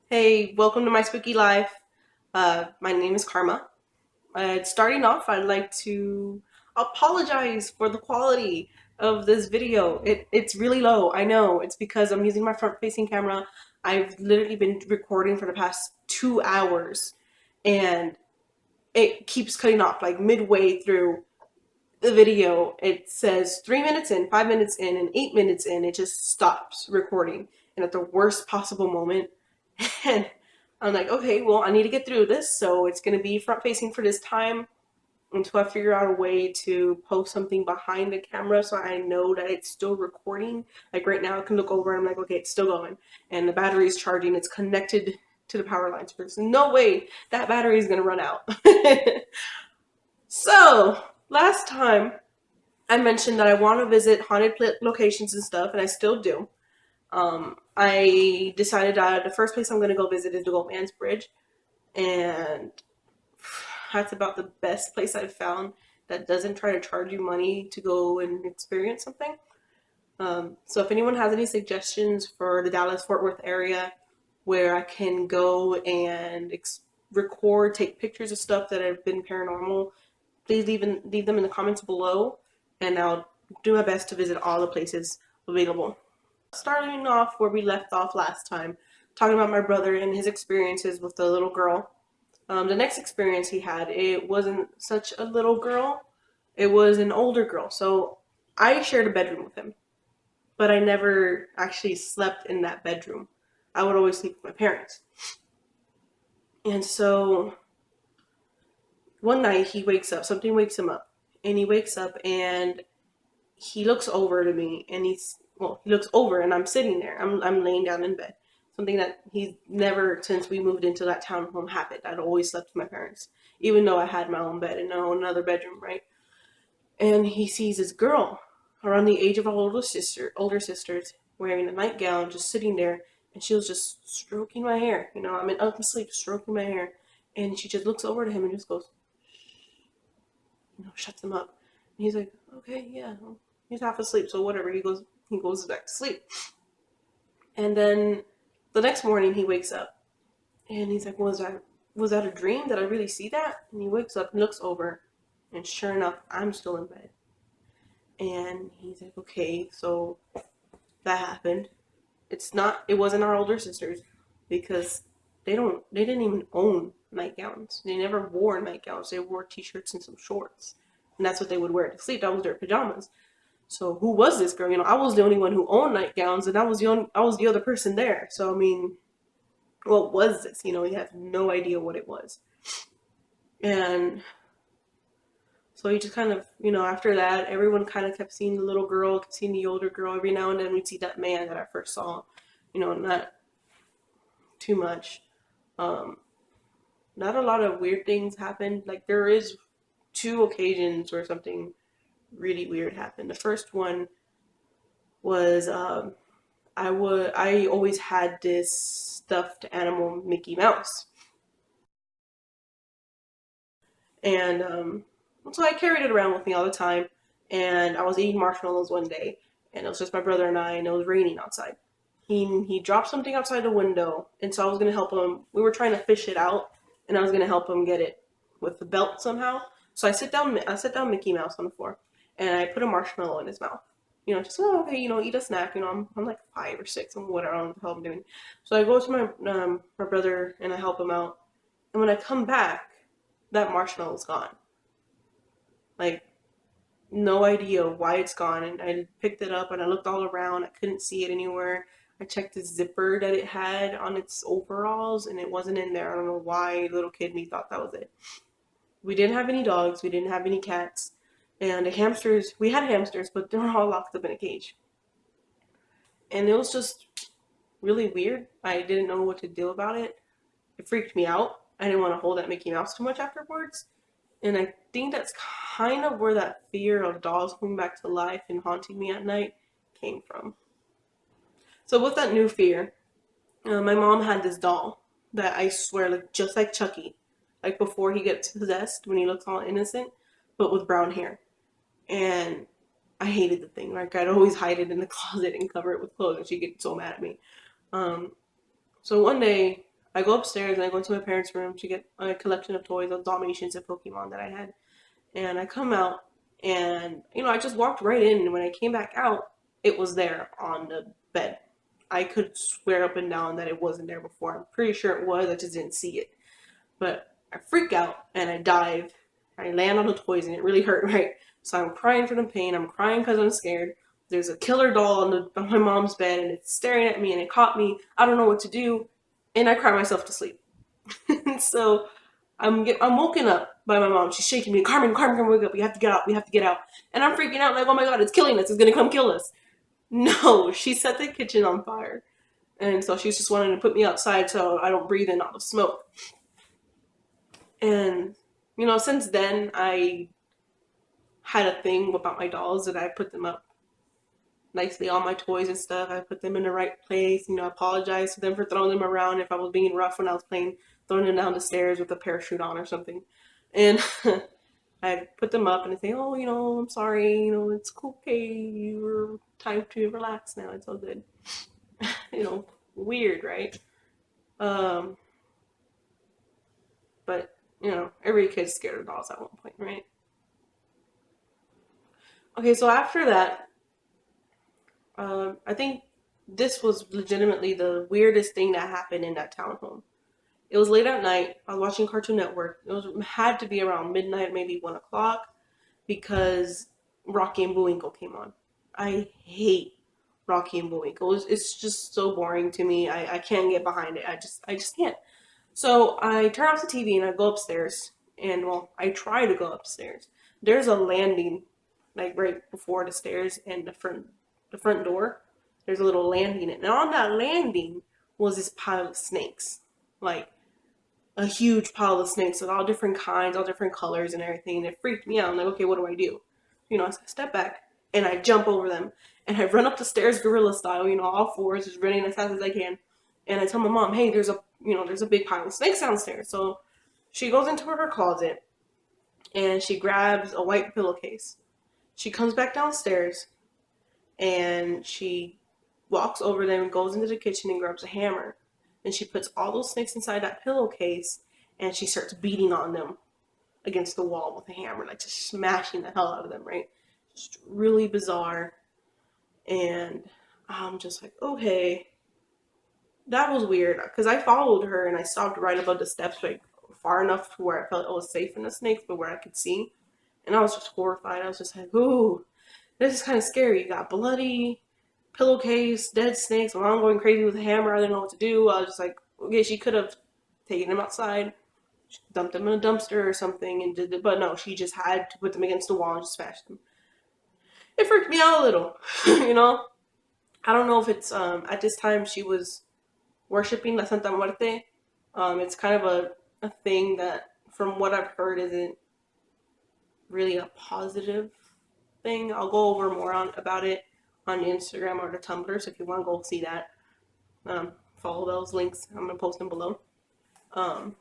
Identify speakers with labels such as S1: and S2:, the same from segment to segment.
S1: Hey, welcome to my spooky life. My name is Karma. Starting off, I'd like to apologize for the quality of this video. It's really low. I know it's because I'm using my front-facing camera. I've literally been recording for the past 2 hours, and it keeps cutting off like midway through the video. It says 3 minutes in, 5 minutes in, and 8 minutes in. It just stops recording, and at the worst possible moment. And I'm like, okay, well, I need to get through this, so it's going to be front facing for this time until I figure out a way to post something behind the camera so I know that it's still recording. Like right now, I can look over and I'm like, okay, it's still going, and the battery is charging. It's connected to the power lines. There's no way that battery is going to run out. So last time I mentioned that I want to visit haunted locations and stuff, and I still do. I decided that the first place I'm going to go visit is the Gold Man's Bridge, and that's about the best place I've found that doesn't try to charge you money to go and experience something. So if anyone has any suggestions for the Dallas Fort Worth area where I can go and record, take pictures of stuff that have been paranormal, please leave them in the comments below, and I'll do my best to visit all the places available. Starting off where we left off last time, talking about my brother and his experiences with the little girl. The next experience he had, it wasn't such a little girl, it was an older girl. So I shared a bedroom with him, but I never actually slept in that bedroom. I would always sleep with my parents. And so one night he wakes up, something wakes him up, and he wakes up and he looks over to me, and he looks over and I'm sitting there. I'm laying down in bed. Something that he's never, since we moved into that townhome, happened. I'd always slept with my parents, even though I had my own bed and another bedroom, right? And he sees this girl around the age of our older sisters, wearing a nightgown, just sitting there, and she was just stroking my hair. I'm in sleep, stroking my hair, and she just looks over to him and just goes, shuts him up. And he's like, okay, yeah, well, he's half asleep, so whatever. He goes back to sleep. And then the next morning he wakes up and he's like, was that a dream? Did I really see that? And he wakes up and looks over, and sure enough, I'm still in bed. And he's like, okay, so that happened. It wasn't our older sisters, because they didn't even own nightgowns. They never wore nightgowns. They wore t-shirts and some shorts. And that's what they would wear to sleep. That was their pajamas. So who was this girl? I was the only one who owned nightgowns, and I was the other person there. So I mean, what was this? He had no idea what it was. And so he just kind of, after that, everyone kind of kept seeing the little girl, kept seeing the older girl. Every now and then we'd see that man that I first saw, not too much. Um, Not a lot of weird things happened. Like, there is two occasions where something really weird happened. The first one was I always had this stuffed animal Mickey Mouse, and so I carried it around with me all the time. And I was eating marshmallows one day, and it was just my brother and I, and it was raining outside. He dropped something outside the window, and so I was gonna help him. We were trying to fish it out, and I was gonna help him get it with the belt somehow. So I sit down Mickey Mouse on the floor, and I put a marshmallow in his mouth. Just, oh, okay, eat a snack. I'm like 5 or 6, and whatever, I don't know what the hell I'm doing. So I go to my brother and I help him out, and when I come back, that marshmallow's gone. Like, no idea why it's gone. And I picked it up and I looked all around. I couldn't see it anywhere. I checked the zipper that it had on its overalls, and it wasn't in there. I don't know why little kid me thought that was it. We didn't have any dogs. We didn't have any cats. And the hamsters, we had hamsters, but they were all locked up in a cage. And it was just really weird. I didn't know what to do about it. It freaked me out. I didn't want to hold that Mickey Mouse too much afterwards. And I think that's kind of where that fear of dolls coming back to life and haunting me at night came from. So with that new fear, my mom had this doll that I swear looked just like Chucky, like before he gets possessed, when he looks all innocent, but with brown hair. And I hated the thing. Like, I'd always hide it in the closet and cover it with clothes, and she'd get so mad at me. Um, so one day, I go upstairs and I go into my parents' room to get a collection of toys of Dalmatians and Pokemon that I had. And I come out and, I just walked right in. And when I came back out, it was there on the bed. I could swear up and down that it wasn't there before. I'm pretty sure it was. I just didn't see it. But I freak out and I dive. I land on the toys and it really hurt, right? So I'm crying from the pain. I'm crying because I'm scared. There's a killer doll on my mom's bed and it's staring at me and it caught me. I don't know what to do. And I cry myself to sleep. So I'm woken up by my mom. She's shaking me. Carmen, wake up. We have to get out. We have to get out. And I'm freaking out like, oh my God, it's killing us. It's going to come kill us. No, she set the kitchen on fire. And so she's just wanting to put me outside so I don't breathe in all the smoke. And, since then, I had a thing about my dolls that I put them up nicely, all my toys and stuff. I put them in the right place. Apologize to them for throwing them around if I was being rough when I was playing, throwing them down the stairs with a parachute on or something. And I put them up and I say, oh, I'm sorry, it's okay. You're time to relax now. It's all good. Weird, right? Um, but, every kid's scared of dolls at one point, right? Okay, so after that, I think this was legitimately the weirdest thing that happened in that townhome. It was late at night. I was watching Cartoon Network. Had to be around midnight, maybe 1 o'clock, because Rocky and Bullwinkle came on. I hate Rocky and Bullwinkle. It's just so boring to me. I can't get behind it. I just can't. So I turn off the TV and I go upstairs. And well, I try to go upstairs. There's a landing, like right before the stairs and the front door. There's a little landing, and on that landing was this pile of snakes, like a huge pile of snakes with all different kinds, all different colors and everything. And it freaked me out. I'm like, okay, what do I do? I step back and I jump over them and I run up the stairs gorilla style, all fours, just running as fast as I can. And I tell my mom, hey, there's a big pile of snakes downstairs. So she goes into her closet and she grabs a white pillowcase. She comes back downstairs and she walks over there and goes into the kitchen and grabs a hammer. And she puts all those snakes inside that pillowcase and she starts beating on them against the wall with a hammer, like just smashing the hell out of them, right? Just really bizarre. And I'm just like, okay, that was weird. Because I followed her and I stopped right above the steps, like far enough to where I felt I was safe from the snakes, but where I could see. And I was just horrified. I was just like, ooh, this is kind of scary. You got bloody pillowcase, dead snakes. My mom going crazy with a hammer. I didn't know what to do. I was just like, okay, she could have taken them outside, dumped them in a dumpster or something, and did it. But no, she just had to put them against the wall and just smash them. It freaked me out a little, I don't know if it's at this time she was worshiping La Santa Muerte. It's kind of a thing that, from what I've heard, isn't really a positive thing. I'll go over more about it on Instagram or the Tumblr, so if you want to go see that, follow those links. I'm gonna post them below. Um,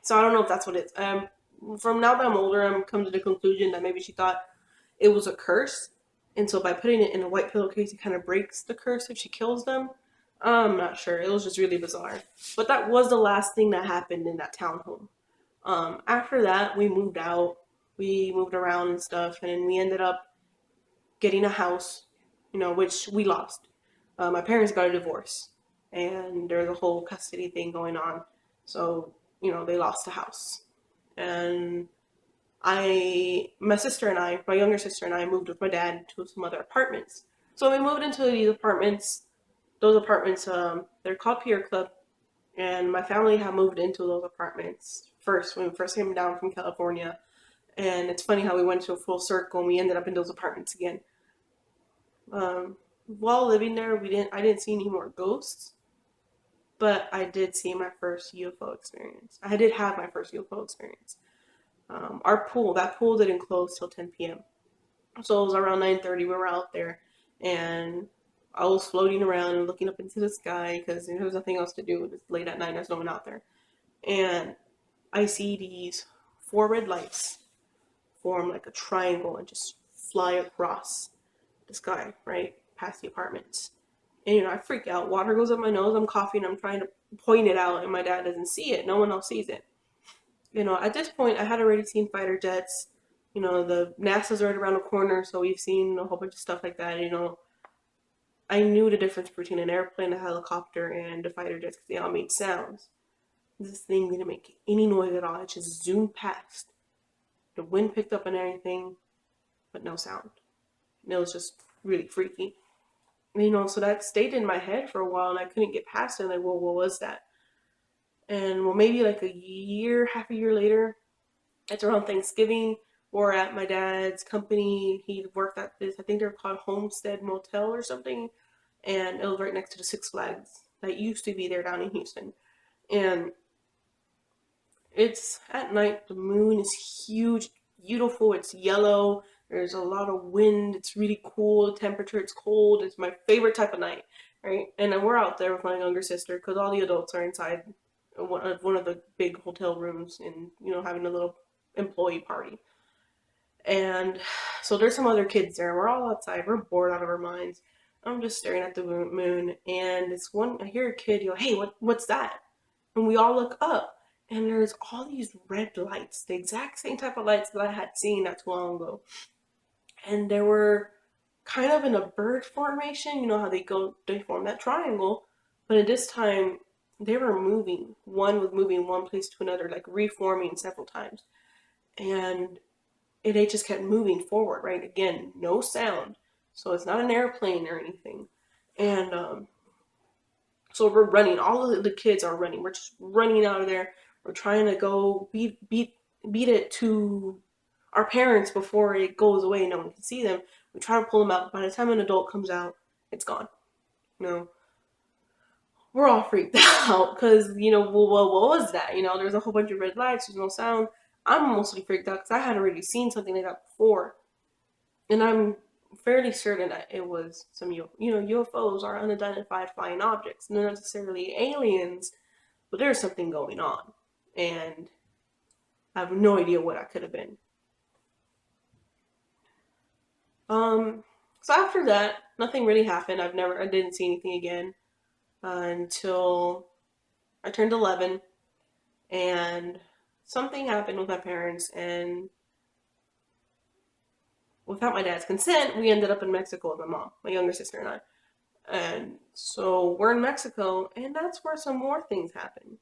S1: so I don't know if that's what it's. From now that I'm older, I'm come to the conclusion that maybe she thought it was a curse, and so by putting it in a white pillowcase, it kind of breaks the curse if she kills them. I'm not sure. It was just really bizarre. But that was the last thing that happened in that townhome. After that, we moved out. We moved around and stuff, and then we ended up getting a house, which we lost. My parents got a divorce, and there's a whole custody thing going on. So, they lost the house. And my sister and I, my younger sister and I, moved with my dad to some other apartments. So we moved into these apartments. Those apartments, they're called Pier Club, and my family had moved into those apartments first when we first came down from California. And it's funny how we went to a full circle and we ended up in those apartments again. While living there, I didn't see any more ghosts, but I did see my first UFO experience. I did have my first UFO experience. That pool didn't close till 10 p.m. So it was around 9:30. We were out there, and I was floating around and looking up into the sky because there was nothing else to do. It's late at night. There's no one out there, and I see these four red lights form like a triangle and just fly across the sky, right past the apartments. And, I freak out. Water goes up my nose. I'm coughing. I'm trying to point it out, and my dad doesn't see it. No one else sees it. At this point, I had already seen fighter jets. The NASA's right around the corner, so we've seen a whole bunch of stuff like that. I knew the difference between an airplane, a helicopter, and a fighter jet because they all made sounds. This thing didn't make any noise at all. It just zoomed past. The wind picked up and everything, but no sound. And it was just really freaky. So that stayed in my head for a while, and I couldn't get past it. Like, well, what was that? And well, maybe like half a year later, it's around Thanksgiving. We're at my dad's company. He worked at this, I think they're called Homestead Motel or something, and it was right next to the Six Flags that used to be there down in Houston. And it's at night. The moon is huge, beautiful. It's yellow. There's a lot of wind. It's really cool. The temperature, it's cold. It's my favorite type of night, right? And then we're out there with my younger sister because all the adults are inside one of the big hotel rooms and, having a little employee party. And so there's some other kids there. We're all outside. We're bored out of our minds. I'm just staring at the moon, and I hear a kid yell, "Hey, what's that?" And we all look up, and there's all these red lights, the exact same type of lights that I had seen not too long ago. And they were kind of in a bird formation. You know how they form that triangle, but at this time they were moving. One was moving one place to another, like reforming several times. And they just kept moving forward, right? Again, no sound. So it's not an airplane or anything. And so we're running. All of the kids are running. We're just running out of there. We're trying to go beat it to our parents before it goes away. No one can see them. We try to pull them out. By the time an adult comes out, it's gone. We're all freaked out because, well, what was that? There's a whole bunch of red lights. There's no sound. I'm mostly freaked out because I had already seen something like that before. And I'm fairly certain that it was some, UFOs are unidentified flying objects, not necessarily aliens, but there's something going on. And I have no idea what that could have been. So after that, nothing really happened. I didn't see anything again until I turned 11, and something happened with my parents, and without my dad's consent, we ended up in Mexico with my mom, my younger sister and I. And so we're in Mexico, and that's where some more things happen.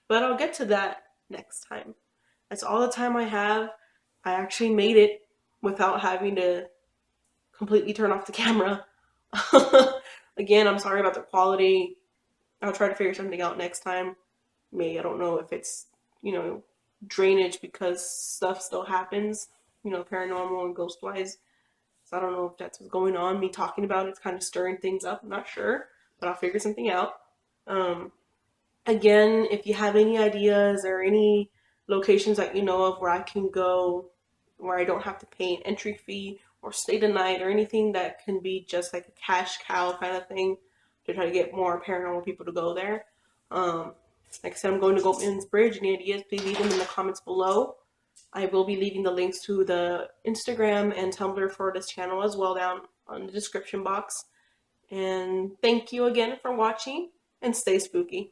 S1: But I'll get to that next time. That's all the time I have. I actually made it without having to completely turn off the camera. Again, I'm sorry about the quality. I'll try to figure something out next time. Maybe, I don't know if it's, drainage because stuff still happens, paranormal and ghost-wise. So I don't know if that's what's going on. Me talking about it's kind of stirring things up. I'm not sure, but I'll figure something out. Again, if you have any ideas or any locations that you know of where I can go, where I don't have to pay an entry fee or stay the night or anything that can be just like a cash cow kind of thing to try to get more paranormal people to go there. Like I said, I'm going to Goatman's Bridge. Any ideas, please leave them in the comments below. I will be leaving the links to the Instagram and Tumblr for this channel as well down on the description box. And thank you again for watching, and stay spooky.